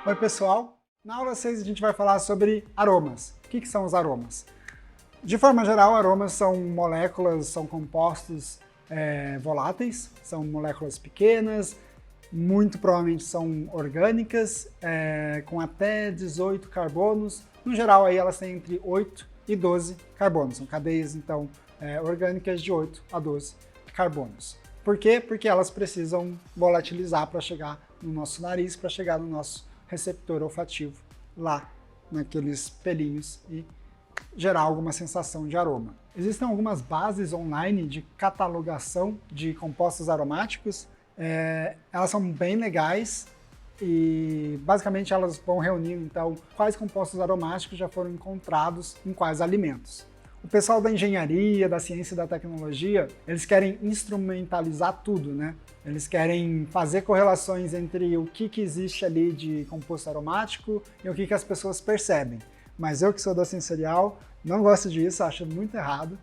Oi pessoal, na aula 6 a gente vai falar sobre aromas. O que são os aromas? De forma geral, aromas são moléculas, são compostos voláteis, são moléculas pequenas, muito provavelmente são orgânicas, com até 18 carbonos. No geral, aí elas têm entre 8 e 12 carbonos, são cadeias então orgânicas de 8 a 12 carbonos. Por quê? Porque elas precisam volatilizar para chegar no nosso nariz, para chegar no nosso receptor olfativo lá naqueles pelinhos e gerar alguma sensação de aroma. Existem algumas bases online de catalogação de compostos aromáticos, elas são bem legais e basicamente elas vão reunir então quais compostos aromáticos já foram encontrados em quais alimentos. O pessoal da engenharia, da ciência e da tecnologia, eles querem instrumentalizar tudo, né? Eles querem fazer correlações entre o que existe ali de composto aromático e o que as pessoas percebem. Mas eu que sou da sensorial, não gosto disso, acho muito errado,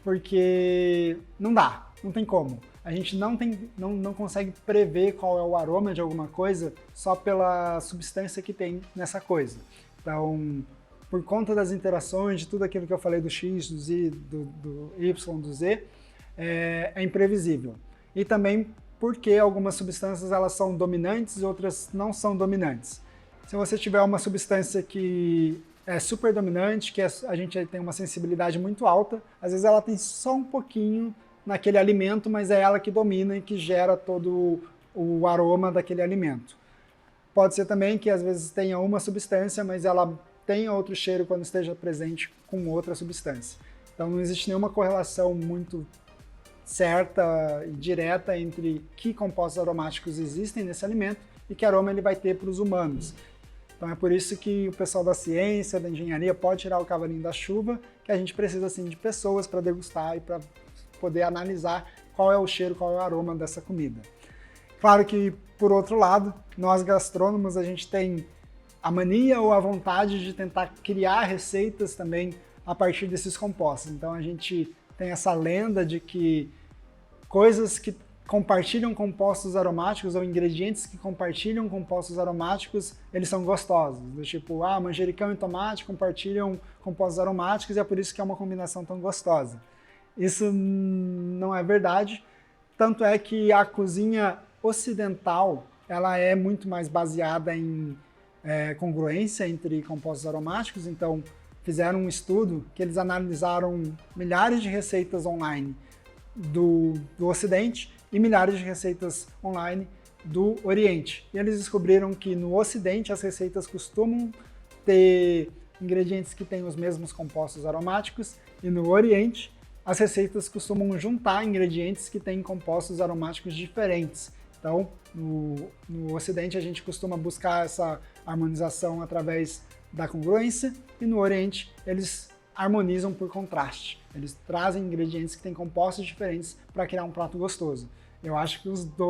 porque não dá, não tem como. A gente não consegue prever qual é o aroma de alguma coisa só pela substância que tem nessa coisa. Então, por conta das interações, de tudo aquilo que eu falei do X, do Z, do Y, do Z, é imprevisível. E também porque algumas substâncias elas são dominantes e outras não são dominantes. Se você tiver uma substância que é super dominante, que a gente tem uma sensibilidade muito alta, às vezes ela tem só um pouquinho naquele alimento, mas é ela que domina e que gera todo o aroma daquele alimento. Pode ser também que às vezes tenha uma substância, mas ela tenha outro cheiro quando esteja presente com outra substância. Então não existe nenhuma correlação muito certa e direta entre que compostos aromáticos existem nesse alimento e que aroma ele vai ter para os humanos. Então é por isso que o pessoal da ciência, da engenharia pode tirar o cavalinho da chuva, que a gente precisa assim de pessoas para degustar e para poder analisar qual é o cheiro, qual é o aroma dessa comida. Claro que, por outro lado, nós gastrônomos, a gente tem a mania ou a vontade de tentar criar receitas também a partir desses compostos. Então a gente tem essa lenda de que coisas que compartilham compostos aromáticos ou ingredientes que compartilham compostos aromáticos, eles são gostosos. Do tipo, manjericão e tomate compartilham compostos aromáticos e é por isso que é uma combinação tão gostosa. Isso não é verdade, tanto é que a cozinha ocidental ela é muito mais baseada em congruência entre compostos aromáticos, então fizeram um estudo que eles analisaram milhares de receitas online do Ocidente e milhares de receitas online do Oriente. E eles descobriram que no Ocidente as receitas costumam ter ingredientes que têm os mesmos compostos aromáticos e no Oriente as receitas costumam juntar ingredientes que têm compostos aromáticos diferentes. Então, no Ocidente a gente costuma buscar essa harmonização através da congruência e no Oriente eles harmonizam por contraste. Eles trazem ingredientes que têm compostos diferentes para criar um prato gostoso. Eu acho que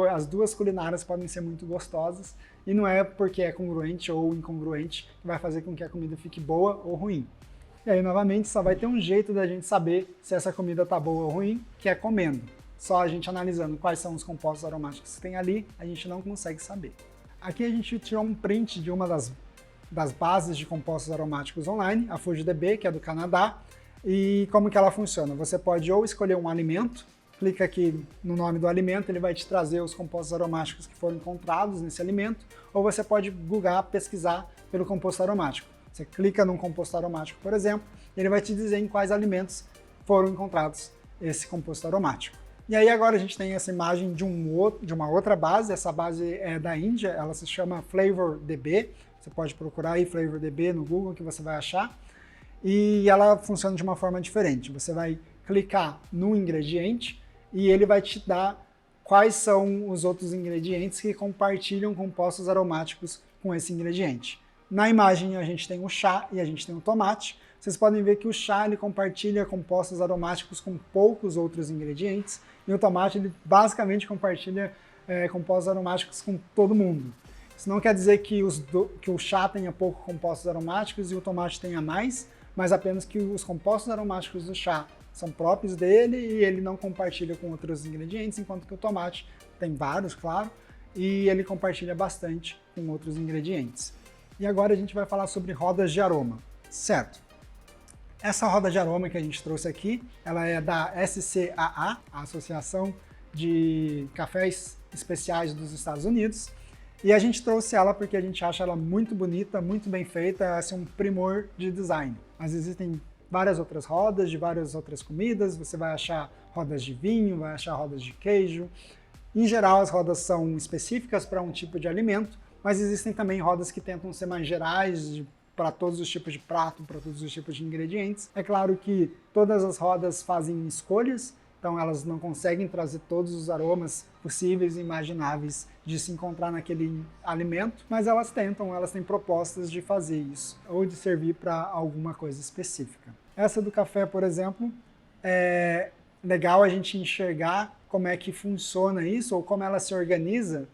as duas culinárias podem ser muito gostosas e não é porque é congruente ou incongruente que vai fazer com que a comida fique boa ou ruim. E aí, novamente, só vai ter um jeito da gente saber se essa comida está boa ou ruim, que é comendo. Só a gente analisando quais são os compostos aromáticos que tem ali, a gente não consegue saber. Aqui a gente tirou um print de uma das bases de compostos aromáticos online, a FujiDB, que é do Canadá, e como que ela funciona? Você pode ou escolher um alimento, clica aqui no nome do alimento, ele vai te trazer os compostos aromáticos que foram encontrados nesse alimento, ou você pode googlar, pesquisar pelo composto aromático. Você clica num composto aromático, por exemplo, e ele vai te dizer em quais alimentos foram encontrados esse composto aromático. E aí agora a gente tem essa imagem de uma outra base, essa base é da Índia, ela se chama FlavorDB, você pode procurar aí FlavorDB no Google que você vai achar, e ela funciona de uma forma diferente. Você vai clicar no ingrediente e ele vai te dar quais são os outros ingredientes que compartilham compostos aromáticos com esse ingrediente. Na imagem a gente tem o chá e a gente tem o tomate. Vocês podem ver que o chá ele compartilha compostos aromáticos com poucos outros ingredientes e o tomate ele basicamente compartilha compostos aromáticos com todo mundo. Isso não quer dizer que o chá tenha pouco compostos aromáticos e o tomate tenha mais, mas apenas que os compostos aromáticos do chá são próprios dele e ele não compartilha com outros ingredientes, enquanto que o tomate tem vários, claro, e ele compartilha bastante com outros ingredientes. E agora a gente vai falar sobre rodas de aroma, certo? Essa roda de aroma que a gente trouxe aqui, ela é da SCAA, a Associação de Cafés Especiais dos Estados Unidos, e a gente trouxe ela porque a gente acha ela muito bonita, muito bem feita, é um primor de design. Mas existem várias outras rodas de várias outras comidas, você vai achar rodas de vinho, vai achar rodas de queijo. Em geral, as rodas são específicas para um tipo de alimento, mas existem também rodas que tentam ser mais gerais, para todos os tipos de prato, para todos os tipos de ingredientes. É claro que todas as rodas fazem escolhas, então elas não conseguem trazer todos os aromas possíveis e imagináveis de se encontrar naquele alimento, mas elas tentam, elas têm propostas de fazer isso, ou de servir para alguma coisa específica. Essa do café, por exemplo, é legal a gente enxergar como é que funciona isso, ou como ela se organiza,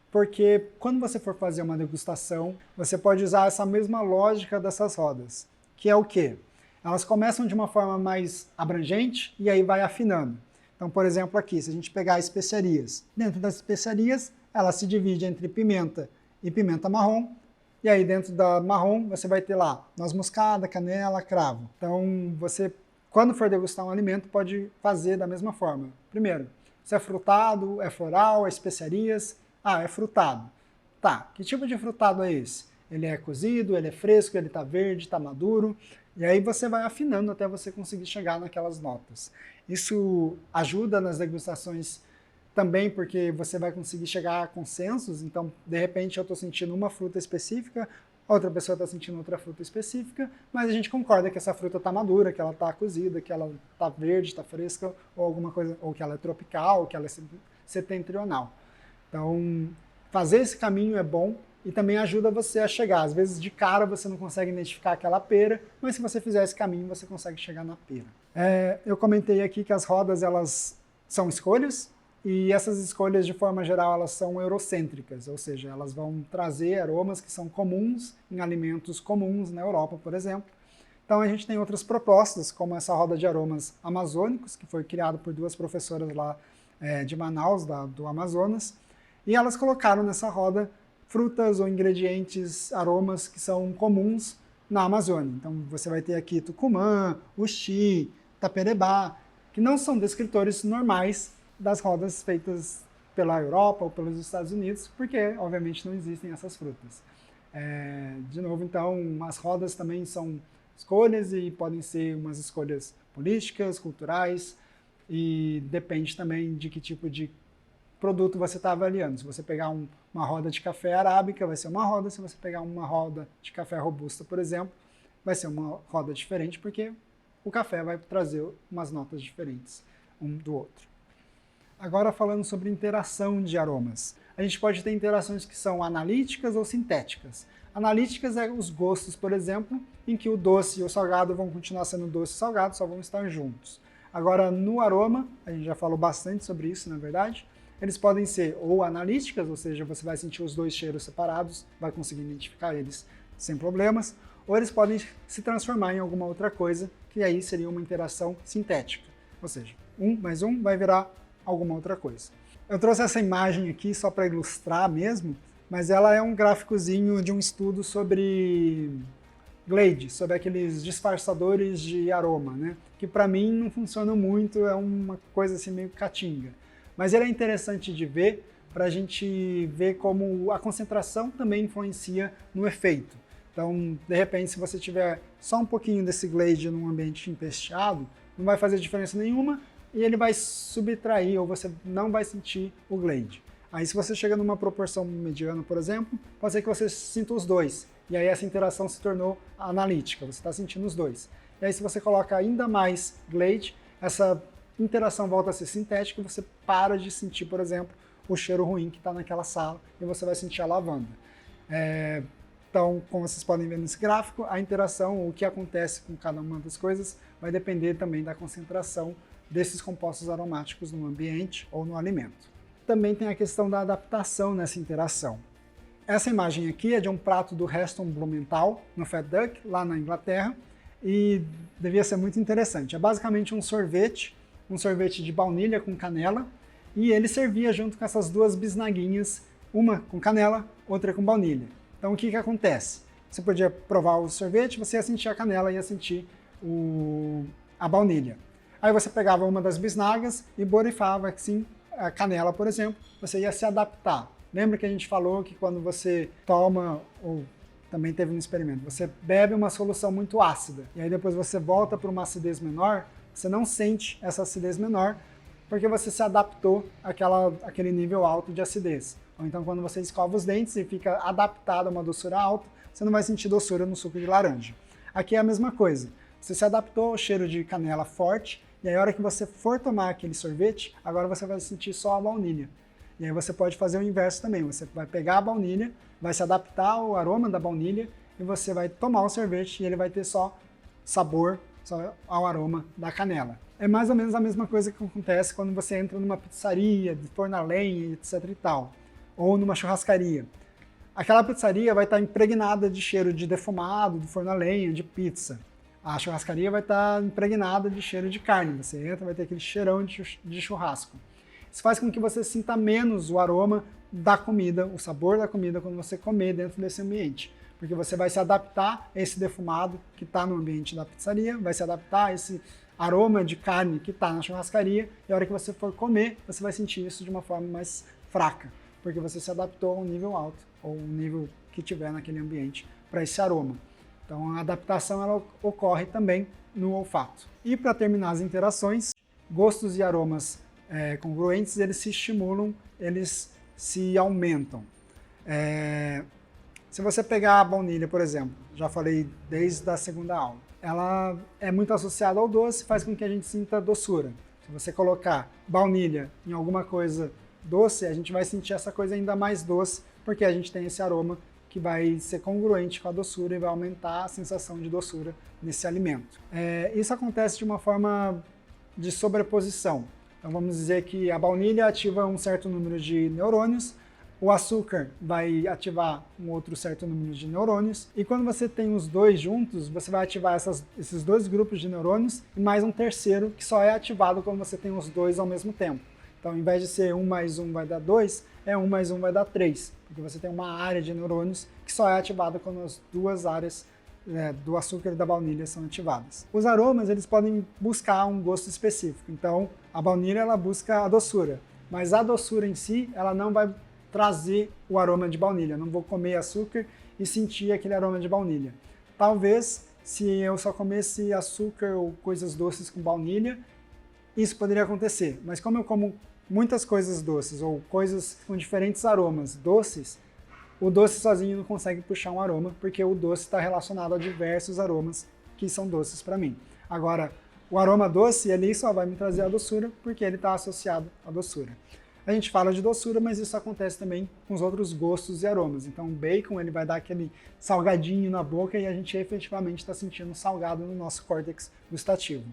porque quando você for fazer uma degustação, você pode usar essa mesma lógica dessas rodas, que é o quê? Elas começam de uma forma mais abrangente e aí vai afinando. Então, por exemplo, aqui, se a gente pegar especiarias, dentro das especiarias, ela se divide entre pimenta e pimenta marrom, e aí dentro da marrom você vai ter lá noz moscada, canela, cravo. Então, você, quando for degustar um alimento, pode fazer da mesma forma. Primeiro, se é frutado, é floral, é especiarias. Ah, é frutado. Tá, que tipo de frutado é esse? Ele é cozido, ele é fresco, ele está verde, está maduro. E aí você vai afinando até você conseguir chegar naquelas notas. Isso ajuda nas degustações também porque você vai conseguir chegar a consensos. Então, de repente, eu estou sentindo uma fruta específica, outra pessoa está sentindo outra fruta específica, mas a gente concorda que essa fruta está madura, que ela está cozida, que ela está verde, está fresca, ou alguma coisa, ou que ela é tropical, ou que ela é setentrional. Então, fazer esse caminho é bom e também ajuda você a chegar. Às vezes, de cara, você não consegue identificar aquela pera, mas se você fizer esse caminho, você consegue chegar na pera. Eu comentei aqui que as rodas, elas são escolhas, e essas escolhas, de forma geral, elas são eurocêntricas, ou seja, elas vão trazer aromas que são comuns em alimentos comuns na Europa, por exemplo. Então, a gente tem outras propostas, como essa roda de aromas amazônicos, que foi criada por duas professoras lá de Manaus, do Amazonas, e elas colocaram nessa roda frutas ou ingredientes, aromas que são comuns na Amazônia. Então você vai ter aqui tucumã, uxi, taperebá, que não são descritores normais das rodas feitas pela Europa ou pelos Estados Unidos, porque obviamente não existem essas frutas. De novo, então, as rodas também são escolhas e podem ser umas escolhas políticas, culturais, e depende também de que tipo de produto você está avaliando. Se você pegar uma roda de café arábica, vai ser uma roda. Se você pegar uma roda de café robusta, por exemplo, vai ser uma roda diferente, porque o café vai trazer umas notas diferentes um do outro. Agora falando sobre interação de aromas. A gente pode ter interações que são analíticas ou sintéticas. Analíticas é os gostos, por exemplo, em que o doce e o salgado vão continuar sendo doce e salgado, só vão estar juntos. Agora, no aroma, a gente já falou bastante sobre isso, na verdade, eles podem ser ou analíticas, ou seja, você vai sentir os dois cheiros separados, vai conseguir identificar eles sem problemas, ou eles podem se transformar em alguma outra coisa, que aí seria uma interação sintética, ou seja, 1 mais 1 vai virar alguma outra coisa. Eu trouxe essa imagem aqui só para ilustrar mesmo, mas ela é um gráficozinho de um estudo sobre Glade, sobre aqueles disfarçadores de aroma, né? Que para mim não funcionam muito, é uma coisa assim meio catinga. Mas ele é interessante de ver para a gente ver como a concentração também influencia no efeito. Então, de repente, se você tiver só um pouquinho desse Glade num ambiente empesteado, não vai fazer diferença nenhuma e ele vai subtrair ou você não vai sentir o Glade. Aí se você chega numa proporção mediana, por exemplo, pode ser que você sinta os dois. E aí essa interação se tornou analítica, você está sentindo os dois. E aí se você coloca ainda mais Glade, essa interação volta a ser sintética e você para de sentir, por exemplo, o cheiro ruim que está naquela sala e você vai sentir a lavanda. Então, como vocês podem ver nesse gráfico, a interação, o que acontece com cada uma das coisas, vai depender também da concentração desses compostos aromáticos no ambiente ou no alimento. Também tem a questão da adaptação nessa interação. Essa imagem aqui é de um prato do Heston Blumenthal, no Fat Duck, lá na Inglaterra, e devia ser muito interessante. É basicamente um sorvete de baunilha com canela, e ele servia junto com essas duas bisnaguinhas, uma com canela, outra com baunilha. Então o que acontece? Você podia provar o sorvete, você ia sentir a canela, ia sentir a baunilha. Aí você pegava uma das bisnagas e borrifava assim, a canela, por exemplo, você ia se adaptar. Lembra que a gente falou que quando você toma, ou também teve um experimento, você bebe uma solução muito ácida, e aí depois você volta para uma acidez menor, você não sente essa acidez menor, porque você se adaptou àquele nível alto de acidez. Ou então quando você escova os dentes e fica adaptado a uma doçura alta, você não vai sentir doçura no suco de laranja. Aqui é a mesma coisa. Você se adaptou ao cheiro de canela forte, e aí a hora que você for tomar aquele sorvete, agora você vai sentir só a baunilha. E aí você pode fazer o inverso também. Você vai pegar a baunilha, vai se adaptar ao aroma da baunilha, e você vai tomar o sorvete e ele vai ter só sabor, só ao aroma da canela. É mais ou menos a mesma coisa que acontece quando você entra numa pizzaria, de forno a lenha, etc e tal, ou numa churrascaria. Aquela pizzaria vai estar impregnada de cheiro de defumado, de forno a lenha, de pizza. A churrascaria vai estar impregnada de cheiro de carne. Você entra, vai ter aquele cheirão de churrasco. Isso faz com que você sinta menos o aroma da comida, o sabor da comida quando você comer dentro desse ambiente. Porque você vai se adaptar a esse defumado que está no ambiente da pizzaria, vai se adaptar a esse aroma de carne que está na churrascaria, e a hora que você for comer, você vai sentir isso de uma forma mais fraca, porque você se adaptou a um nível alto, ou um nível que tiver naquele ambiente, para esse aroma. Então a adaptação ela ocorre também no olfato. E para terminar as interações, gostos e aromas congruentes, eles se estimulam, eles se aumentam. Se você pegar a baunilha, por exemplo, já falei desde a segunda aula, ela é muito associada ao doce, faz com que a gente sinta doçura. Se você colocar baunilha em alguma coisa doce, a gente vai sentir essa coisa ainda mais doce, porque a gente tem esse aroma que vai ser congruente com a doçura e vai aumentar a sensação de doçura nesse alimento. Isso acontece de uma forma de sobreposição. Então vamos dizer que a baunilha ativa um certo número de neurônios, o açúcar vai ativar um outro certo número de neurônios, e quando você tem os dois juntos, você vai ativar esses dois grupos de neurônios e mais um terceiro que só é ativado quando você tem os dois ao mesmo tempo. Então, ao invés de ser 1 mais 1 vai dar 2, 1 mais 1 vai dar 3, porque você tem uma área de neurônios que só é ativada quando as duas áreas do açúcar e da baunilha são ativadas. Os aromas, eles podem buscar um gosto específico. Então, a baunilha, ela busca a doçura, mas a doçura em si, ela não vai trazer o aroma de baunilha. Eu não vou comer açúcar e sentir aquele aroma de baunilha. Talvez, se eu só comesse açúcar ou coisas doces com baunilha, isso poderia acontecer. Mas como eu como muitas coisas doces ou coisas com diferentes aromas doces, o doce sozinho não consegue puxar um aroma, porque o doce está relacionado a diversos aromas que são doces para mim. Agora, o aroma doce, ele só vai me trazer a doçura, porque ele está associado à doçura. A gente fala de doçura, mas isso acontece também com os outros gostos e aromas. Então o bacon ele vai dar aquele salgadinho na boca e a gente efetivamente está sentindo salgado no nosso córtex gustativo.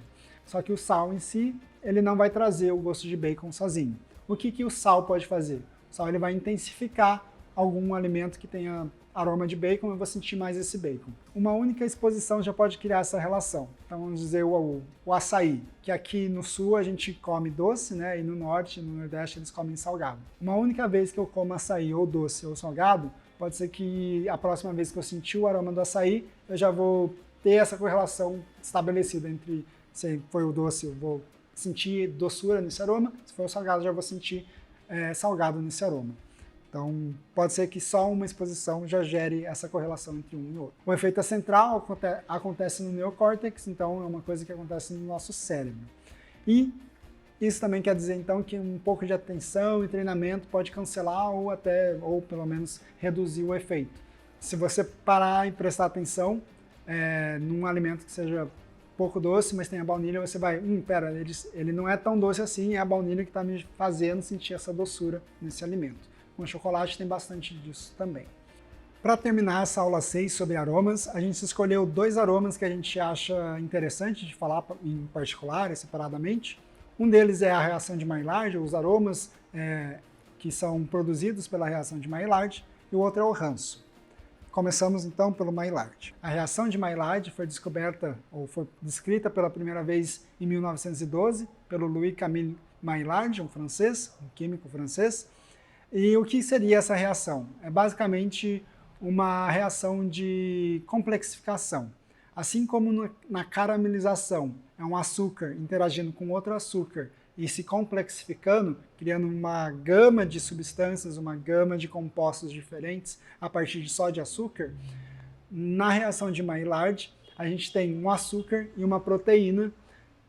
Só que o sal em si, ele não vai trazer o gosto de bacon sozinho. O que o sal pode fazer? O sal ele vai intensificar algum alimento que tenha aroma de bacon, eu vou sentir mais esse bacon. Uma única exposição já pode criar essa relação. Então vamos dizer o açaí, que aqui no sul a gente come doce, né? E no norte, no nordeste eles comem salgado. Uma única vez que eu como açaí ou doce ou salgado, pode ser que a próxima vez que eu sentir o aroma do açaí, eu já vou ter essa correlação estabelecida entre se foi o doce, eu vou sentir doçura nesse aroma, se for o salgado, eu já vou sentir salgado nesse aroma. Então, pode ser que só uma exposição já gere essa correlação entre um e outro. O efeito central acontece no neocórtex, então é uma coisa que acontece no nosso cérebro. E isso também quer dizer, então, que um pouco de atenção e treinamento pode cancelar ou pelo menos reduzir o efeito. Se você parar e prestar atenção num alimento que seja pouco doce, mas tem a baunilha, você vai, pera, ele não é tão doce assim, é a baunilha que está me fazendo sentir essa doçura nesse alimento. Com chocolate tem bastante disso também. Para terminar essa aula 6 sobre aromas, a gente escolheu 2 aromas que a gente acha interessante de falar em particular, separadamente. Um deles é a reação de Maillard, os aromas que são produzidos pela reação de Maillard, e o outro é o ranço. Começamos então pelo Maillard. A reação de Maillard foi descoberta ou foi descrita pela primeira vez em 1912 pelo Louis-Camille Maillard, um francês, um químico francês. E o que seria essa reação? É basicamente uma reação de complexificação. Assim como na caramelização, é um açúcar interagindo com outro açúcar e se complexificando, criando uma gama de substâncias, uma gama de compostos diferentes a partir só de açúcar, na reação de Maillard, a gente tem um açúcar e uma proteína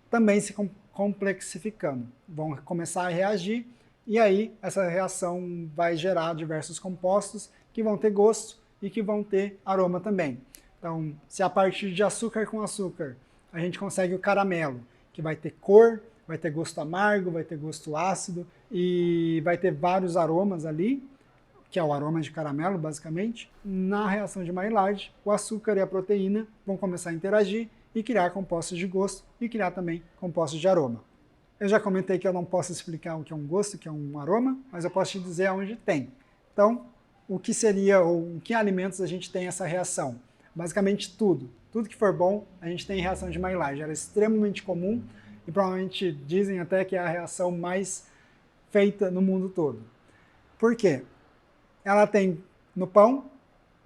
também se complexificando. Vão começar a reagir e aí essa reação vai gerar diversos compostos que vão ter gosto e que vão ter aroma também. Então, se a partir de açúcar com açúcar a gente consegue o caramelo, que vai ter cor, vai ter gosto amargo, vai ter gosto ácido e vai ter vários aromas ali, que é o aroma de caramelo, basicamente. Na reação de Maillard, o açúcar e a proteína vão começar a interagir e criar compostos de gosto e criar também compostos de aroma. Eu já comentei que eu não posso explicar o que é um gosto, o que é um aroma, mas eu posso te dizer onde tem. Então, o que seria, ou em que alimentos a gente tem essa reação? Basicamente tudo. Tudo que for bom, a gente tem reação de Maillard. Ela é extremamente comum e provavelmente dizem até que é a reação mais feita no mundo todo. Por quê? Ela tem no pão,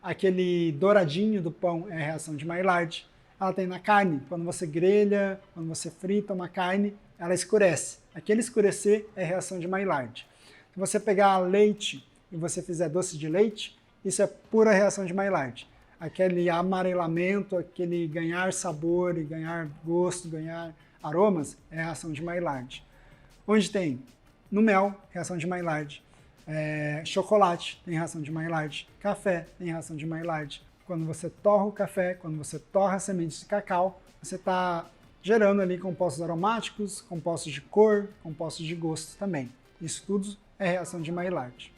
aquele douradinho do pão é a reação de Maillard. Ela tem na carne, quando você grelha, quando você frita uma carne, ela escurece. Aquele escurecer é a reação de Maillard. Se você pegar leite e você fizer doce de leite, isso é pura reação de Maillard. Aquele amarelamento, aquele ganhar sabor e ganhar gosto, ganhar aromas, é a reação de Maillard. Onde tem? No mel, reação de Maillard. Chocolate tem reação de Maillard. Café tem reação de Maillard. Quando você torra o café, quando você torra as sementes de cacau, você está gerando ali compostos aromáticos, compostos de cor, compostos de gosto também. Isso tudo é reação de Maillard.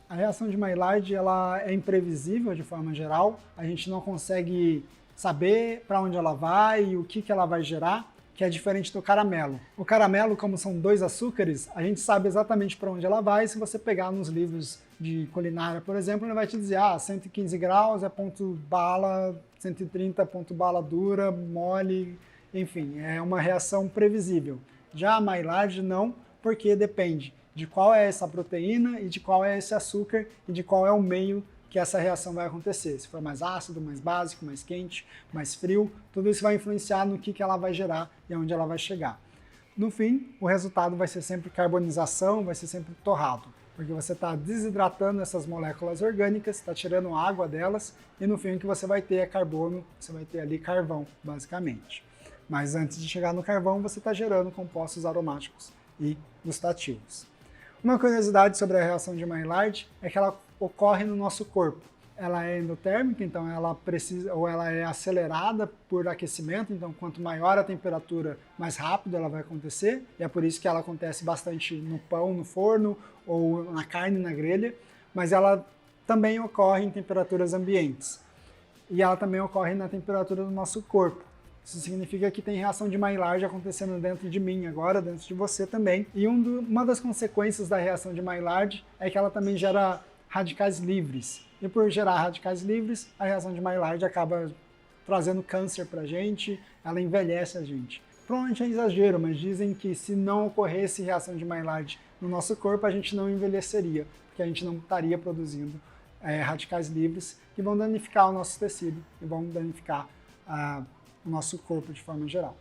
A reação de Maillard ela é imprevisível de forma geral, a gente não consegue saber para onde ela vai e o que ela vai gerar, que é diferente do caramelo. O caramelo, como são dois açúcares, a gente sabe exatamente para onde ela vai. Se você pegar nos livros de culinária, por exemplo, ele vai te dizer, 115 graus é ponto bala, 130 é ponto bala dura, mole, enfim, é uma reação previsível. Já a Maillard não, porque depende de qual é essa proteína e de qual é esse açúcar e de qual é o meio que essa reação vai acontecer. Se for mais ácido, mais básico, mais quente, mais frio, tudo isso vai influenciar no que ela vai gerar e aonde ela vai chegar. No fim, o resultado vai ser sempre carbonização, vai ser sempre torrado, porque você está desidratando essas moléculas orgânicas, está tirando água delas e no fim o que você vai ter é carbono, você vai ter ali carvão, basicamente. Mas antes de chegar no carvão, você está gerando compostos aromáticos e gustativos. Uma curiosidade sobre a reação de Maillard é que ela ocorre no nosso corpo. Ela é endotérmica, então ela precisa, ou ela é acelerada por aquecimento, então quanto maior a temperatura, mais rápido ela vai acontecer, e é por isso que ela acontece bastante no pão, no forno, ou na carne, na grelha, mas ela também ocorre em temperaturas ambientes. E ela também ocorre na temperatura do nosso corpo. Isso significa que tem reação de Maillard acontecendo dentro de mim agora, dentro de você também. E uma das consequências da reação de Maillard é que ela também gera radicais livres. E por gerar radicais livres, a reação de Maillard acaba trazendo câncer pra gente, ela envelhece a gente. Provavelmente é exagero, mas dizem que se não ocorresse reação de Maillard no nosso corpo, a gente não envelheceria, porque a gente não estaria produzindo radicais livres que vão danificar o nosso tecido e vão danificar o nosso corpo de forma geral.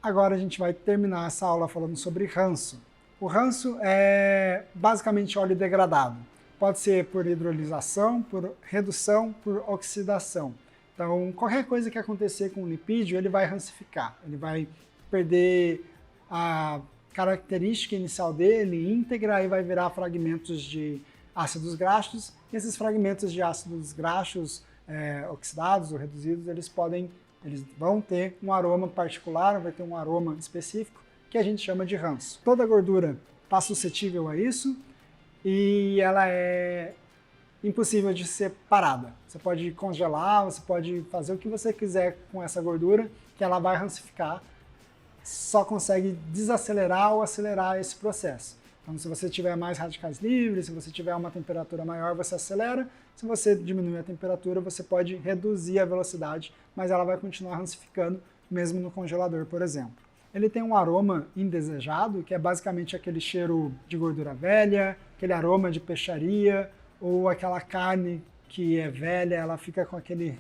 Agora a gente vai terminar essa aula falando sobre ranço. O ranço é basicamente óleo degradado. Pode ser por hidrolisação, por redução, por oxidação. Então, qualquer coisa que acontecer com o lipídio, ele vai rancificar, ele vai perder a característica inicial dele íntegra e vai virar fragmentos de ácidos graxos. E esses fragmentos de ácidos graxos oxidados ou reduzidos, eles vão ter um aroma particular, vai ter um aroma específico que a gente chama de ranço. Toda gordura está suscetível a isso e ela é impossível de ser parada. Você pode congelar, você pode fazer o que você quiser com essa gordura, que ela vai rancificar, só consegue desacelerar ou acelerar esse processo. Então, se você tiver mais radicais livres, se você tiver uma temperatura maior, você acelera. Se você diminuir a temperatura, você pode reduzir a velocidade, mas ela vai continuar rancificando, mesmo no congelador, por exemplo. Ele tem um aroma indesejado, que é basicamente aquele cheiro de gordura velha, aquele aroma de peixaria, ou aquela carne que é velha, ela fica com aquele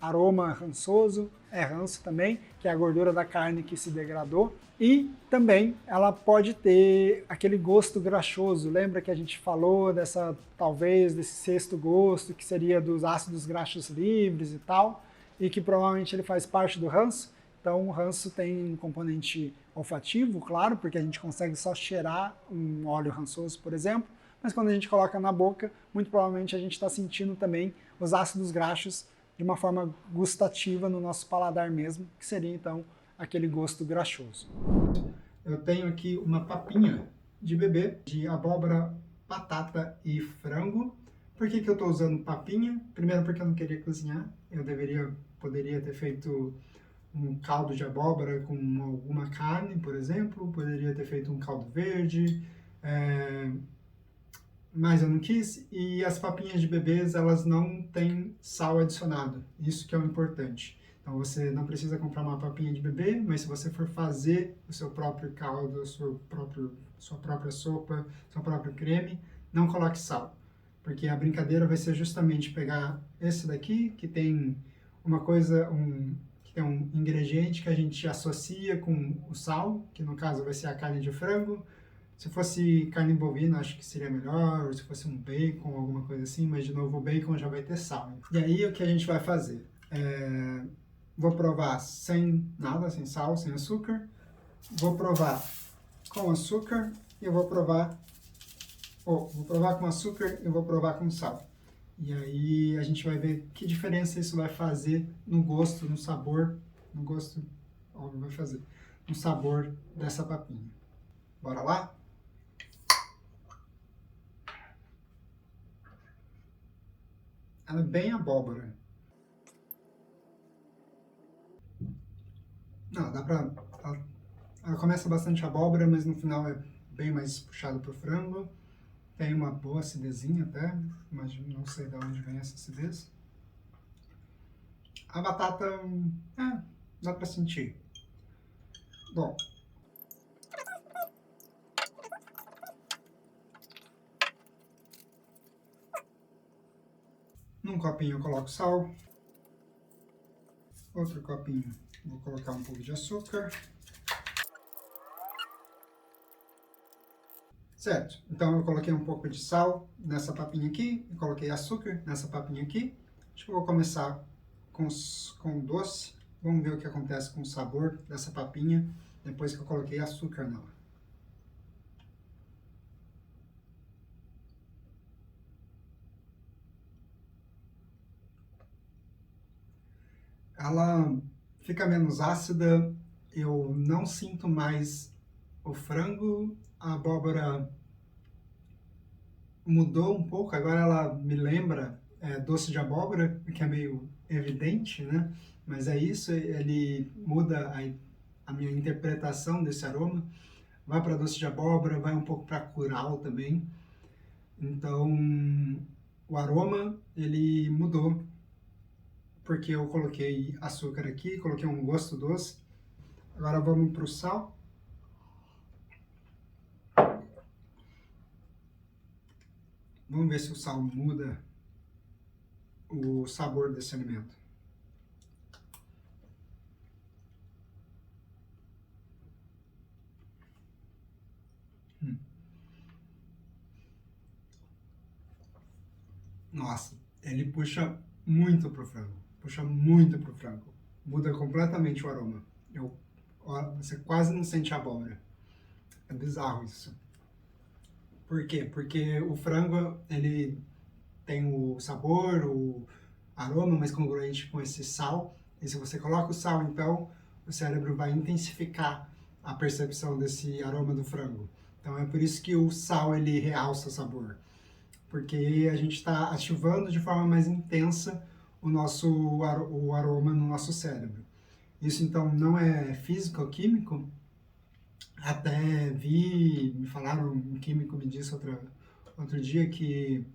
aroma rançoso, é ranço também, que é a gordura da carne que se degradou. E também ela pode ter aquele gosto graxoso. Lembra que a gente falou talvez desse sexto gosto, que seria dos ácidos graxos livres e tal, e que provavelmente ele faz parte do ranço. Então o ranço tem um componente olfativo, claro, porque a gente consegue só cheirar um óleo rançoso, por exemplo, mas quando a gente coloca na boca, muito provavelmente a gente está sentindo também os ácidos graxos de uma forma gustativa no nosso paladar mesmo, que seria então aquele gosto graxoso. Eu tenho aqui uma papinha de bebê de abóbora, batata e frango. Por que eu estou usando papinha? Primeiro porque eu não queria cozinhar, poderia ter feito um caldo de abóbora com alguma carne, por exemplo, poderia ter feito um caldo verde, mas eu não quis. E as papinhas de bebês, elas não têm sal adicionado, isso que é o importante. Então você não precisa comprar uma papinha de bebê, mas se você for fazer o seu próprio caldo, sua própria sopa, seu próprio creme, não coloque sal, porque a brincadeira vai ser justamente pegar esse daqui, que tem que tem um ingrediente que a gente associa com o sal, que no caso vai ser a carne de frango. Se fosse carne bovina, acho que seria melhor, ou se fosse um bacon, alguma coisa assim, mas de novo o bacon já vai ter sal. E aí o que a gente vai fazer? Vou provar sem nada, sem sal, sem açúcar. Vou provar com açúcar e eu vou provar com açúcar e vou provar com sal. E aí a gente vai ver que diferença isso vai fazer no gosto, no sabor, no gosto, óbvio, vai fazer, no sabor dessa papinha. Bora lá? Ela é bem abóbora. Não, dá pra... Ela começa bastante abóbora, mas no final é bem mais puxado pro frango. Tem uma boa acidezinha até, mas não sei de onde vem essa acidez. A batata, dá pra sentir. Bom. Num copinho eu coloco sal. Outro copinho vou colocar um pouco de açúcar. Certo, então eu coloquei um pouco de sal nessa papinha aqui, e coloquei açúcar nessa papinha aqui. Acho que eu vou começar com o doce. Vamos ver o que acontece com o sabor dessa papinha depois que eu coloquei açúcar nela. Ela fica menos ácida, eu não sinto mais o frango, a abóbora mudou um pouco, agora ela me lembra doce de abóbora, que é meio evidente, né? Mas é isso, ele muda a minha interpretação desse aroma. Vai para doce de abóbora, vai um pouco para curau também. Então, o aroma, ele mudou, porque eu coloquei açúcar aqui, coloquei um gosto doce. Agora vamos para o sal. Vamos ver se o sal muda o sabor desse alimento. Nossa, ele puxa muito pro frango. Puxa muito pro frango. Muda completamente o aroma. Você quase não sente a abóbora. É bizarro isso. Por quê? Porque o frango, ele tem o sabor, o aroma mais congruente com esse sal. E se você coloca o sal, então, o cérebro vai intensificar a percepção desse aroma do frango. Então é por isso que o sal, ele realça o sabor. Porque a gente está ativando de forma mais intensa o aroma no nosso cérebro. Isso, então, não é físico ou químico. Até me falaram, um químico me disse outro dia que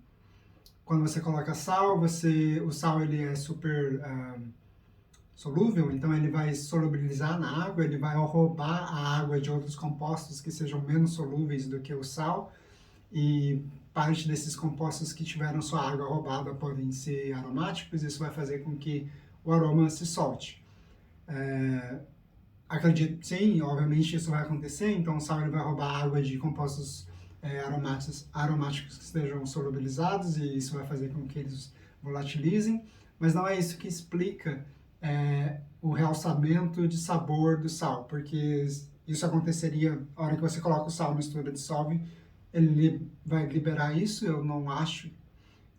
quando você coloca sal, o sal ele é super solúvel, então ele vai solubilizar na água, ele vai roubar a água de outros compostos que sejam menos solúveis do que o sal e parte desses compostos que tiveram sua água roubada podem ser aromáticos, isso vai fazer com que o aroma se solte. Acredito, sim, obviamente isso vai acontecer, então o sal ele vai roubar água de compostos aromáticos que estejam solubilizados e isso vai fazer com que eles volatilizem, mas não é isso que explica o realçamento de sabor do sal, porque isso aconteceria na hora que você coloca o sal, mistura, dissolve, ele vai liberar isso. Eu não acho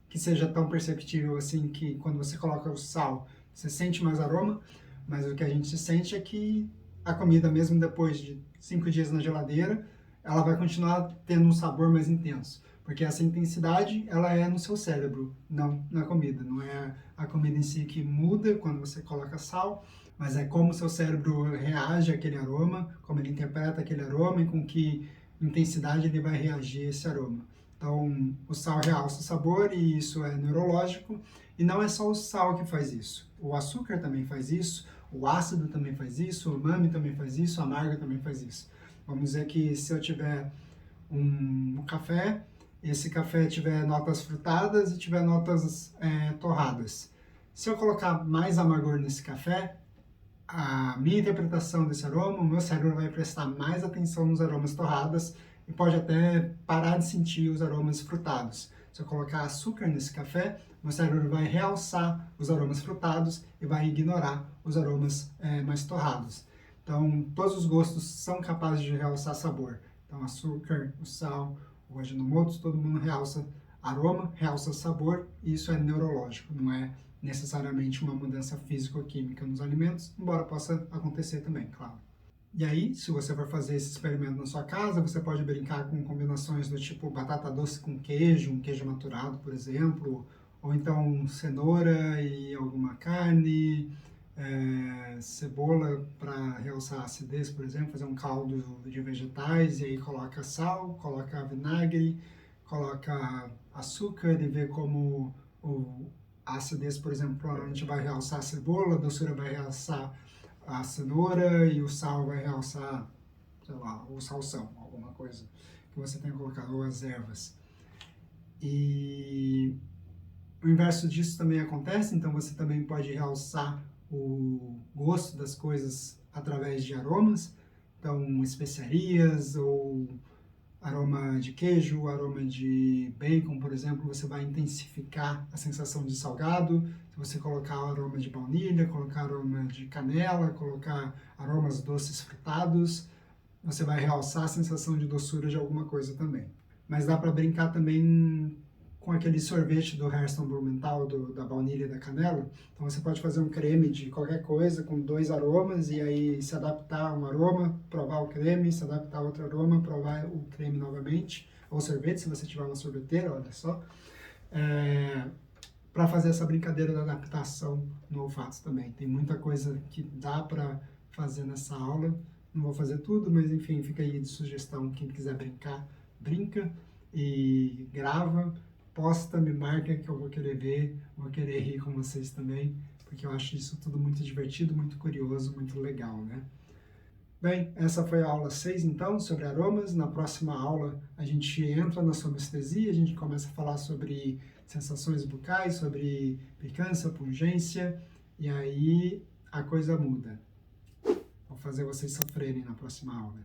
que seja tão perceptível assim que quando você coloca o sal, você sente mais aroma, mas o que a gente sente é que a comida, mesmo depois de 5 dias na geladeira, ela vai continuar tendo um sabor mais intenso, porque essa intensidade, ela é no seu cérebro, não na comida. Não é a comida em si que muda quando você coloca sal, mas é como o seu cérebro reage àquele aroma, como ele interpreta aquele aroma e com que intensidade ele vai reagir a esse aroma. Então, o sal realça o sabor e isso é neurológico. E não é só o sal que faz isso. O açúcar também faz isso, o ácido também faz isso, o umami também faz isso, o amargo também faz isso. Vamos dizer que se eu tiver um café, esse café tiver notas frutadas e tiver notas torradas. Se eu colocar mais amargor nesse café, a minha interpretação desse aroma, o meu cérebro vai prestar mais atenção nos aromas torradas e pode até parar de sentir os aromas frutados. Se eu colocar açúcar nesse café, meu cérebro vai realçar os aromas frutados e vai ignorar os aromas mais torrados. Então, todos os gostos são capazes de realçar sabor. Então, açúcar, o sal, o Ajinomoto, todo mundo realça aroma, realça sabor, e isso é neurológico, não é necessariamente uma mudança físico-química nos alimentos, embora possa acontecer também, claro. E aí, se você for fazer esse experimento na sua casa, você pode brincar com combinações do tipo batata doce com queijo, um queijo maturado, por exemplo, ou então cenoura e alguma carne, cebola para realçar a acidez, por exemplo, fazer um caldo de vegetais e aí coloca sal, coloca vinagre, coloca açúcar e vê como a acidez, por exemplo, provavelmente vai realçar a cebola, a doçura vai realçar a cenoura e o sal vai realçar, sei lá, o salsão, alguma coisa que você tenha colocado, ou as ervas. E o inverso disso também acontece, então você também pode realçar o gosto das coisas através de aromas, então especiarias ou aroma de queijo, aroma de bacon, por exemplo, você vai intensificar a sensação de salgado. Se você colocar aroma de baunilha, colocar aroma de canela, colocar aromas doces frutados, você vai realçar a sensação de doçura de alguma coisa também. Mas dá para brincar também com aquele sorvete do Hairston Blumenthal, da baunilha e da canela. Então você pode fazer um creme de qualquer coisa com 2 aromas e aí se adaptar a um aroma, provar o creme, se adaptar a outro aroma, provar o creme novamente, ou sorvete, se você tiver uma sorveteira, olha só. Para fazer essa brincadeira da adaptação no olfato também. Tem muita coisa que dá para fazer nessa aula. Não vou fazer tudo, mas enfim, fica aí de sugestão. Quem quiser brincar, brinca e grava, posta, me marca que eu vou querer ver, vou querer rir com vocês também, porque eu acho isso tudo muito divertido, muito curioso, muito legal, né? Bem, essa foi a aula 6, então, sobre aromas. Na próxima aula, a gente entra na somestesia, a gente começa a falar sobre sensações bucais, sobre picância, pungência, e aí a coisa muda. Vou fazer vocês sofrerem na próxima aula.